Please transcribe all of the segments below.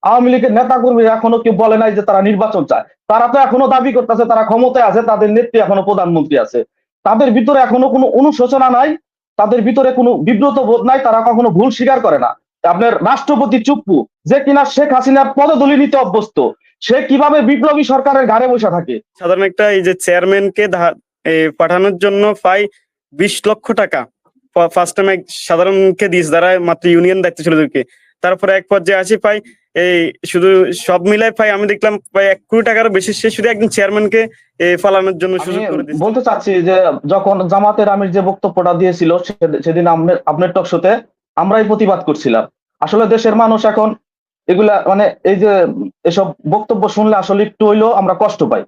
আওয়ামী লীগের নেতা কর্মী এখনো কেউ বলে নাই যে তারা নির্বাচন চায়। তারা তো এখনো দাবি করতেছে তারা ক্ষমতায় আছে, তাদের নেত্রী এখনো প্রধানমন্ত্রী আছে। তাদের ভিতরে এখনো কোনো অনুশোচনা নাই, তাদের ভিতরে কোনো বিব্রত বোধ নাই, তারা কখনো ভুল স্বীকার করে না। আপনার রাষ্ট্রপতি চুপ্পু, যে কিনা শেখ হাসিনার পদদলি নিতে অভ্যস্ত, সে কিভাবে বিপ্লবী সরকারের ঘাড়ে বসে থাকে। সাধারণ একটা এই যে চেয়ারম্যানকে পাঠানোর জন্য প্রায় 20 লক্ষ টাকা ফার্স্ট টাইম সাধারণকে দিয়েছে, যারা মাত্র ইউনিয়ন দায়িত্ব ছিল ওদেরকে। তারপরে এক পর্যায়ে আসি পাই এই শুধু সব মিলাই পাই আমি দেখলাম প্রায় 1 কোটি টাকারও বেশি সে শুধু একজন চেয়ারম্যানকে ফালানোর জন্য আমি সুযোগ করে দিচ্ছে। বলতে চাচ্ছি যে যখন জামাতের আমির যে বক্তব্যটা দিয়েছিল সেদিন আপনার টক শোতে আমরাই প্রতিবাদ করছিলাম। আসলে দেশের মানুষ এখন এগুলা মানে এই যে এসব বক্তব্য শুনলে আসলে একটু হইলেও আমরা কষ্ট পাই,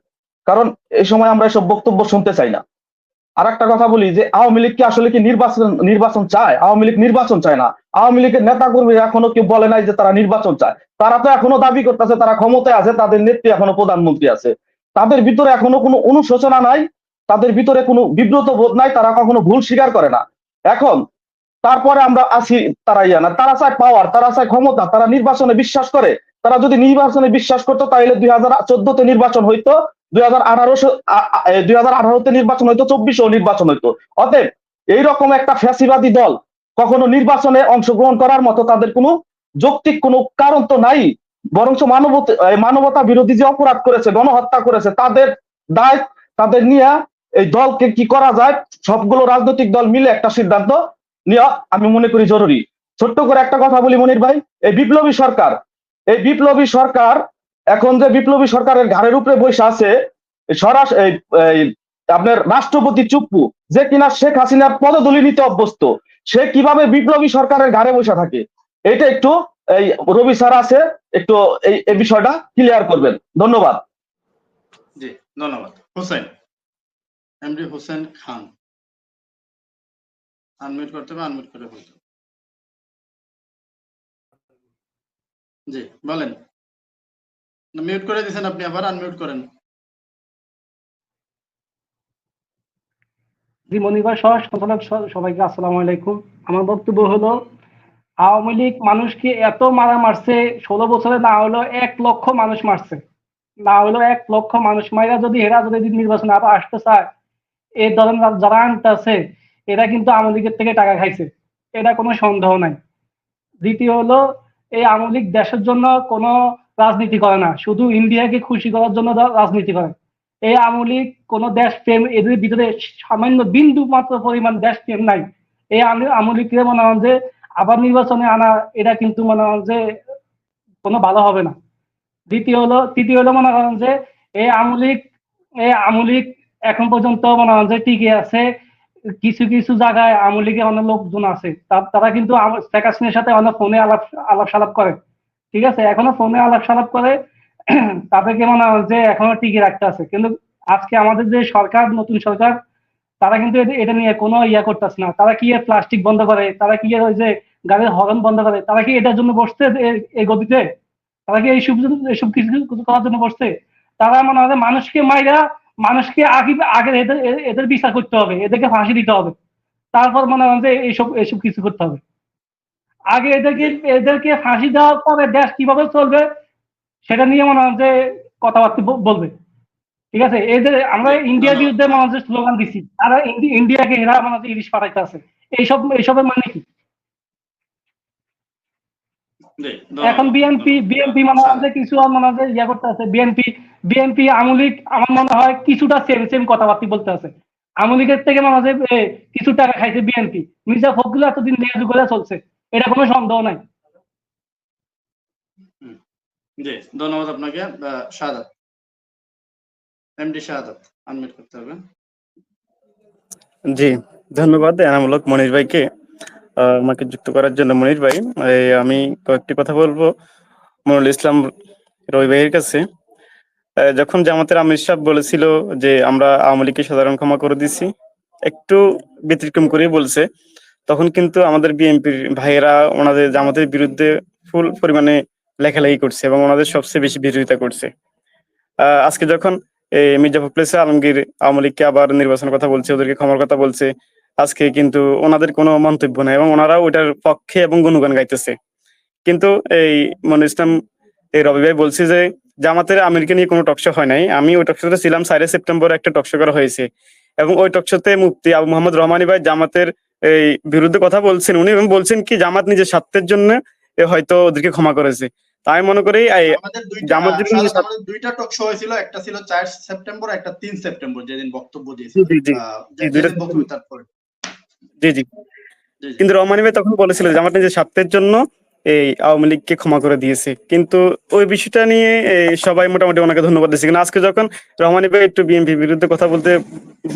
কারণ এই সময় আমরা এসব বক্তব্য শুনতে চাই না। আর একটা কথা বলি যে আওয়ামী লীগ কি আসলে কি নির্বাচন চায়? আওয়ামী লীগ নির্বাচন চায় না। আওয়ামী লীগের নেতা কর্মী এখনো কেউ বলে নাই যে তারা নির্বাচন চায়। তারা তো এখনো দাবি করতেছে তারা ক্ষমতায় আছে, তাদের নেত্রী এখনো প্রধানমন্ত্রী আছে। তাদের ভিতরে এখনো কোনো অনুশোচনা নাই, তাদের ভিতরে কোনো বিব্রত বোধ নাই, তারা কখনো ভুল স্বীকার করে না। এখন তারপরে আমরা আছি তারা ইয়া না, তারা চায় পাওয়ার, তারা চায় ক্ষমতা, তারা নির্বাচনে বিশ্বাস করে। তারা যদি নির্বাচনে বিশ্বাস করতো তাহলে 2014-তে নির্বাচন হইতো, 2018-তে নির্বাচন হইতো, 24-এও নির্বাচন হইতো। অতএব এইরকম একটা ফ্যাসিবাদী দল কখনো নির্বাচনে অংশগ্রহণ করার মতো তাদের কোনো যৌক্তিক কোনো কারণ তো নাই। বরঞ্চ মানবতা বিরোধী যে অপরাধ করেছে, গণহত্যা করেছে, তাদের দায় তাদের নিয়ে এই দলকে কি করা যায় সবগুলো রাজনৈতিক দল মিলে একটা সিদ্ধান্ত নেওয়া আমি মনে করি জরুরি। ছোট্ট করে একটা কথা বলি মনির ভাই, এই বিপ্লবী সরকার এখন যে বিপ্লবী সরকারের ঘাড়ের উপরে বসে আছে আপনার রাষ্ট্রপতি চুপ্পু, যে কিনা শেখ হাসিনার পদদলি নিতে অভ্যস্ত, সে কিভাবে বিপ্লবী সরকারের ঘাড়ে বসে থাকে, এটা একটু এই রবি স্যার আছে, একটু এই বিষয়টা ক্লিয়ার করবেন। ধন্যবাদ। জি ধন্যবাদ। হোসেন, এমডি হোসেন খান, আনমিউট করতে হবে, আনমিউট করে বলতে। জি বলেন। মিউট করে দিয়েছেন আপনি, আবার আনমিউট করেন। জি মনির ভাই সহ সঞ্চালক সবাইকে আসসালামু আলাইকুম। আমার বক্তব্য হলো, আওয়ামী লীগ মানুষকে এত মারা মারছে, 16 বছরে না হলো 1 লক্ষ মানুষ মারছে, না হলো 1 লক্ষ মানুষ মাইরা যদি এরা যদি নির্বাচনে আবার আসতে চায়, এই ধরনের যারা আনতেছে এরা কিন্তু আওয়ামী লীগের থেকে টাকা খাইছে, এটা কোনো সন্দেহ নাই। দ্বিতীয় হলো, এই আওয়ামী লীগ দেশের জন্য কোনো রাজনীতি করে না, শুধু ইন্ডিয়াকে খুশি করার জন্য রাজনীতি করে। এই আওয়ামী লীগ কোনো দেশ প্রেম এদের ভিতরে সামান্য বিন্দু মাত্র পরিমাণ দেশ প্রেম নাই। এই আওয়ামী লীগকে মনে হয় যে আবার নির্বাচনে আনা, এটা কিন্তু মনে হয় যে কোনো ভালো হবে না। তৃতীয় হলো মনে করেন যে এই আওয়ামী লীগ এখন পর্যন্ত মনে হয় যে টিকে আছে। কিছু কিছু জায়গায় আওয়ামী লীগের অনেক লোকজন আছে, তারা কিন্তু শেখ হাসিনার সাথে অনেক ফোনে আলাপ সালাপ করে, ঠিক আছে, এখনো ফোনে আলাপ সালাপ করে। তাদেরকে মনে হয় যে এখনো টিকে রাখতে আছে। কিন্তু আজকে আমাদের যে সরকার, নতুন সরকার, তারা কিন্তু এটা নিয়ে কোনো ইয়া করতেছে না। তারা কি প্লাস্টিক বন্ধ করে, তারা কি ওই যে গাড়ির হর্ন বন্ধ করে, তারা কি এটার জন্য বসছে এই গতিতে? তারা কি এইসব কিছু কিছু করার জন্য বসছে? তারা মনে হয় মানুষকে মাইরা, মানুষকে আগে আগে এদের এদের বিচার করতে হবে, এদেরকে ফাঁসি দিতে হবে, তারপর মনে হয় যে এইসব এইসব কিছু করতে হবে। আগে এদেরকে ফাঁসি দেওয়ার পরে দেশ কিভাবে চলবে সেটা নিয়ে মনে হয় যে কথাবার্তা বলবে, ঠিক আছে। এদের আমরা ইন্ডিয়ার বিরুদ্ধে মনে হচ্ছে স্লোগান দিচ্ছি, তারা ইন্ডিয়াকে এরা মনে হচ্ছে ইলিশ পাঠাইতে আছে। এইসবের মানে কি? এখন বিএনপি মনে হয় যে কিছু মনে হয় ইয়া করতে আছে। বিএনপি আওয়ামী লীগ আমার মনে হয় কিছুটা সেম কথাবার্তা বলতে আছে। আওয়ামী লীগের থেকে মনে হয় যে কিছু টাকা খাইছে বিএনপি। মির্জা ফখরুল এতদিন ন্যায্য করে চলছে, এটা কোনো সন্দেহ নাই। জি ধন্যবাদ আপনাকে। শাহাদাত, এমডি শাহাদাত, আনমিউট করতে হবে। জি ধন্যবাদ এনামূলক মনির ভাইকে আমাকে যুক্ত করার জন্য। মনির ভাই, আমি কয়েকটি কথা বলবো মনিরুল ইসলাম রবি ভাইয়ের কাছে। যখন জামাতের আমির সাহেব বলেছিল যে আমরা আওয়ামী লীগকে সাধারণ ক্ষমা করে দিছি, একটু ব্যতিক্রম করেই বলছে, তখন কিন্তু আমাদের বিএনপির ভাইয়েরা ওনাদের জামাতের বিরুদ্ধে ফুল পরিমাণে লেখালেখি করছে এবং ওনাদের সবচেয়ে বেশি বিরোধিতা করছে। আজকে যখন মির্জা ফখরুল ইসলাম আলমগীর আওয়ামী লীগকে আবার নির্বাচনের কথা বলছে, ওদেরকে ক্ষমার কথা বলছে, আজকে কিন্তু ওনাদের কোনো মন্তব্য নাই এবং ওনারা ওইটার পক্ষে এবং গুণগান গাইতেছে। কিন্তু এই মনিরুল ইসলাম এই রবি ভাই বলছি যে জামাতের আমিরকে নিয়ে কোনো টকশো হয় নাই, আমি ওই টকশোতে ছিলাম, 4 সেপ্টেম্বর একটা টকশো করা হয়েছে এবং ওই টকশোতে মুফতি আবু মোহাম্মদ রহমানী ভাই জামাতের এই বিরুদ্ধে কথা বলছেন, উনি এবং বলছেন কি জামাত নিজের স্বার্থের জন্য হয়তো ওদেরকে ক্ষমা করেছে। তাই মনে করি আমাদের দুইটা জামাত যদি শাহাদাত, আমাদের দুইটা টক শো হয়েছিল, একটা ছিল 4 সেপ্টেম্বর, একটা 3 সেপ্টেম্বর, যেদিন বক্তব্য জি দিয়েছিলেন, জি জি জি, দুইটা যেদিন বক্তব্য তারপরে। জি জি, জি জি কিন্তু রহমানী ভাই তখন বলেছিল যে আমার নিজের স্বার্থের জন্য এই আওয়ামী লীগকে ক্ষমা করে দিয়েছে, কিন্তু ওই বিষয়টা নিয়ে সবাই মোটামুটি ওনাকে ধন্যবাদ দিচ্ছে। কিন্তু আজকে যখন রহমানী ভাই একটু বিএনপির বিরুদ্ধে কথা বলতে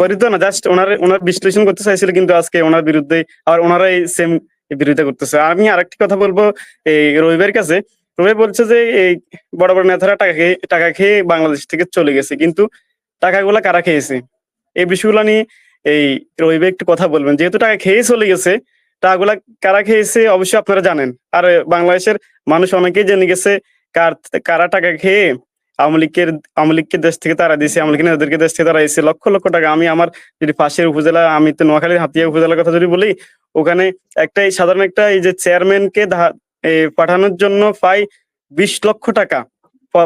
পারিত না, জাস্ট ওনার বিশ্লেষণ করতে চাইছিল, কিন্তু আজকে ওনার বিরুদ্ধে আর ওনারাই সেম বিরোধিতা করতেছে। আমি আরেকটি কথা বলবো এই রবিবার কাছে, রবি বলছে যে এই বড় বড় নেতারা টাকা খেয়ে বাংলাদেশ থেকে চলে গেছে, কিন্তু টাকাগুলা কারা খেয়েছে এই বিষয়গুলো নিয়ে এই রবি ভাই একটু কথা বলবেন, যেহেতু টাকা খেয়ে চলে গেছে, টাকাগুলা কারা খেয়েছে অবশ্যই আপনারা জানেন। আর বাংলাদেশের মানুষ অনেকেই জেনে গেছে কারা টাকা খেয়ে আওয়ামী লীগকে দেশ থেকে তারা দিয়েছে, আওয়ামী লীগের নেতাদেরকে দেশ থেকে তারা দিয়েছে লক্ষ লক্ষ টাকা। আমি আমার যদি পাশের উপজেলা, আমি তো নোয়াখালীর হাতিয়া উপজেলার কথা যদি বলি, ওখানে সাধারণ একটা এই যে চেয়ারম্যানকে পাঠানোর জন্য প্রায় 20 লক্ষ টাকা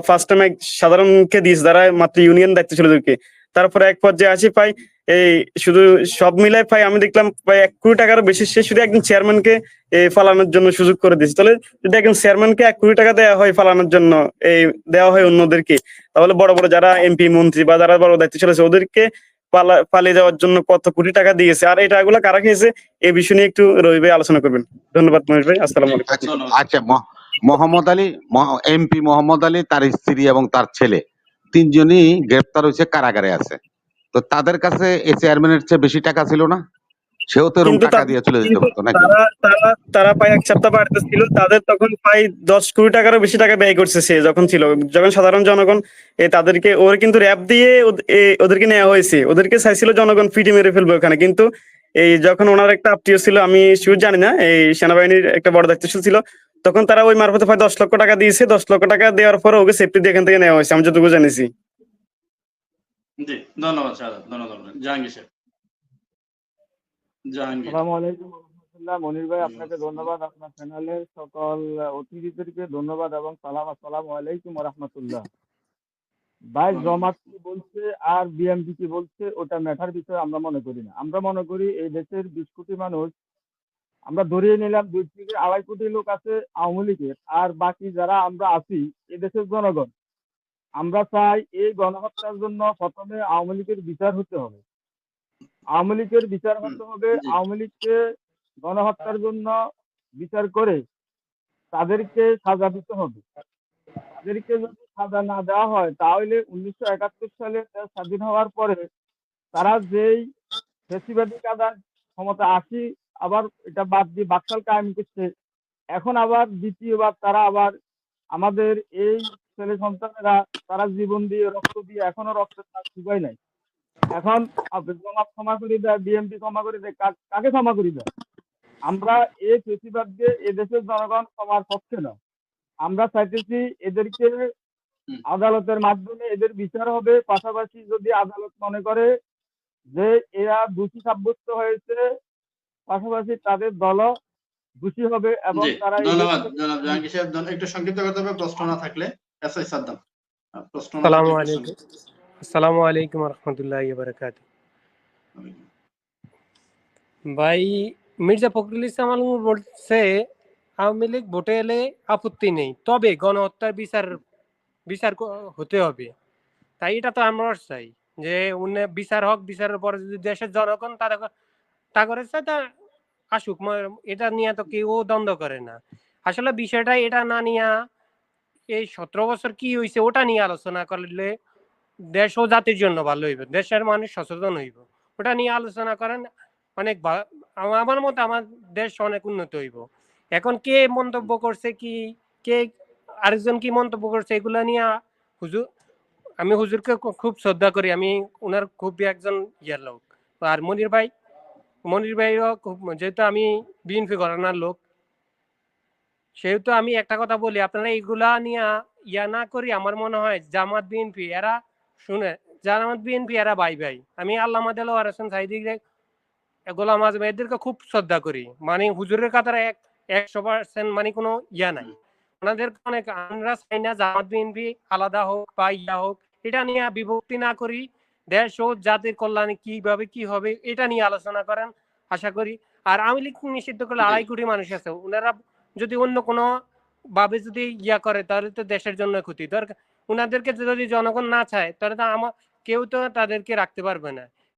ফার্স্ট টাইম এক সাধারণকে দিয়েছে, যারা মাত্র ইউনিয়ন দায়িত্ব ছিল ওদেরকে। তারপরে এক পর্যায়ে আসি পাই এই শুধু সব মিলাই পাই আমি দেখলাম প্রায় 1 কোটি টাকারও বেশি সে শুধু একজন চেয়ারম্যানকে ফালানোর জন্য সুযোগ করে দিয়েছে। তাহলে যদি একজন চেয়ারম্যানকে 1 কোটি টাকা দেওয়া হয় ফালানোর জন্য, দেওয়া হয় অন্যদেরকে, তাহলে বড় বড় যারা এমপি মন্ত্রী বা যারা বড় দায়িত্ব চলেছে ওদেরকে পালিয়ে যাওয়ার জন্য কত কোটি টাকা দিয়েছে, আর এই টাকাগুলো কারা খেয়েছে এই বিষয় নিয়ে একটু রবি ভাই আলোচনা করবেন। ধন্যবাদ মহেশ ভাই, আসসালামু আলাইকুম। আচ্ছা আচ্ছা, মোহাম্মদ আলী, এমপি মোহাম্মদ আলী, তার স্ত্রী এবং তার ছেলে তিনজনই গ্রেপ্তার হয়েছে, কারাগারে আছে। তো তাদের কাছে এই চেয়ারম্যানের চেয়ে বেশি টাকা ছিল না? সেও তো এরকম কিন্তু টাকা দিয়ে চলে যেতে কিন্তু পারতো নাকি? তারা তারা তারা প্রায় 1 সপ্তাহ বাড়িতে ছিল, তাদের তখন প্রায় 10 কোটি টাকারও বেশি টাকা ব্যয় করছে সে যখন ছিল, যখন সাধারণ জনগণ তাদেরকে ওর কিন্তু র্যাব দিয়ে ওদেরকে নেওয়া হয়েছে, ওদেরকে চাইছিল জনগণ পিটি মেরে ফেলবে ওখানে, কিন্তু এই যখন ওনার একটা আত্মীয় ছিল, আমি শিওর জানি না, এই সেনাবাহিনীর একটা বড় দায়িত্বশীল ছিল, তখন তারা ওই মারফতে প্রায় 10 লক্ষ টাকা দিয়েছে। 10 লক্ষ টাকা দেওয়ার পর ওকে সেফটি দিয়ে এখান থেকে নেওয়া হয়েছে, আমি যতটুকু জানিছি। জি, ধন্যবাদ শাহাদাত, ধন্যবাদ। জাহাঙ্গীর সাহেব, জাহাঙ্গীর। আসসালামু আলাইকুম রহমতুল্লাহ। মনির ভাই, আপনাকে ধন্যবাদ, আপনার চ্যানেলের সকল অতিথিদেরকে ধন্যবাদ এবং আসসালামু আলাইকুম রহমতুল্লাহ। ভাই, জমাত কি বলছে আর বিএনপি কি বলছে ওটা ম্যাটার বিষয় আমরা মনে করি না। আমরা মনে করি এই দেশের 20 কোটি মানুষ, আমরা ধরিয়ে নিলাম 2 থেকে 2.5 কোটি লোক আছে আওয়ামী লীগের, আর বাকি যারা আমরা আছি এই দেশের জনগণ। আমরা চাই এই গণহত্যার জন্য প্রথমে আওয়ামী লীগের বিচার হতে হবে। আওয়ামী লীগের বিচার হতে হবে। জি আওয়ামী লীগকে গণহত্যার জন্য বিচার করে তাদেরকে সাজা দিতে হবে। তাদেরকে যদি সাজা না দেওয়া হয় তাহলে 1971 সালে দেশ স্বাধীন হওয়ার পরে তারা যেই ফ্যাসিবাদী কায়দায় ক্ষমতা আসি, আবার এটা বাদ দিয়ে বাকশাল কায়েম করছে, এখন আবার দ্বিতীয়বার তারা আবার আমাদের এই ছেলে সন্তানেরা তারা জীবন দিয়ে রক্ত দিয়ে এখনো রক্তের দাগ শুকায় নাই। এখন জামাত ক্ষমা করে দেয়, বিএনপি ক্ষমা করে দেয়, কাকে ক্ষমা করে দেয়? আমরা এই ফেসিবাদকে এদেশের জনগণ ক্ষমার পক্ষে না। আমরা চাইতেছি এদেরকে হুম, আদালতের মাধ্যমে এদের বিচার হবে। পাশাপাশি যদি আদালত মনে করে যে এরা দোষী সাব্যস্ত হয়েছে, পাশাপাশি তাদের দলও দোষী হবে এবং জি, তারা এই দেশ ধন্যবাদ থেকে জনাব জাহাঙ্গীর সাহেব। একটু সংক্ষিপ্ত করতে হবে, প্রশ্ন না থাকলে। এসআই সাদ্দাম, প্রশ্ন না আসসালামু থাকলে একটু আলাইকুম। আসসালামু আলাইকুম রহমতুল্লাহি বারাকাতু। সংক্ষিপ্ত। ভাই, মির্জা ফখরুল ইসলাম আলমগীর বলছে আওয়ামী লীগ ভোটে এলে আপত্তি নেই, তবে গণহত্যার বিচার হতে হবে। তাই এটা তো আমরা চাই যে বিচার হোক, বিচারের পরে যদি দেশের জনগণ তা করে চায় তা আসুক, এটা নিয়ে তো কেউ দ্বন্দ্ব করে না। আসলে বিষয়টা এটা না নিয়ে এই 17 বছর কি হয়েছে ওটা নিয়ে আলোচনা করলে দেশ ও জাতির জন্য ভালো হইব, দেশের মানুষ সচেতন হইব। ওটা নিয়ে আলোচনা করেন, অনেক আমার মতে আমার দেশ অনেক উন্নত হইব। এখন কে মন্তব্য করছে কি, কে আরেকজন কি মন্তব্য করছে, এগুলা নিয়ে হুজুর, আমি হুজুরকে খুব শ্রদ্ধা করি, আমি ওনার খুব একজন ইয়ার লোক। আর মনির ভাইও খুব, যেহেতু আমি বিএনপি ঘরানার লোক, সেহেতু আমি একটা কথা বলি, আপনারা এইগুলা নিয়ে ইয়া না করি। আমার মনে হয় জামাত বিএনপি এরা শুনে, জামাত বিএনপি এরা ভাই ভাই। আমি আল্লামা দেলোয়ার হোসেন সাইদি, গোলাম আজম এদেরকে খুব শ্রদ্ধা করি, মানে হুজুরের কাতারে 100% মানে কোনো ইয়া নাই। ওনাদের অনেক, আমরা চাই না জামাত বিএনপি আলাদা হোক বা ইয়া হোক, এটা নিয়ে বিভক্তি না করি, দেশ ও জাতির কল্যাণে কিভাবে কি হবে এটা নিয়ে আলোচনা করেন আশা করি। আর আওয়ামী লীগ নিষিদ্ধ করলে 2.5 কোটি মানুষ আছে, ওনারা যদি অন্য কোনো ভাবে যদি ইয়া করে তাহলে তো দেশের জন্য ক্ষতি। দরকার ওনাদেরকে যদি জনগণ না চায় তাহলে তো কেউ তো তাদেরকে রাখতে পারবে না।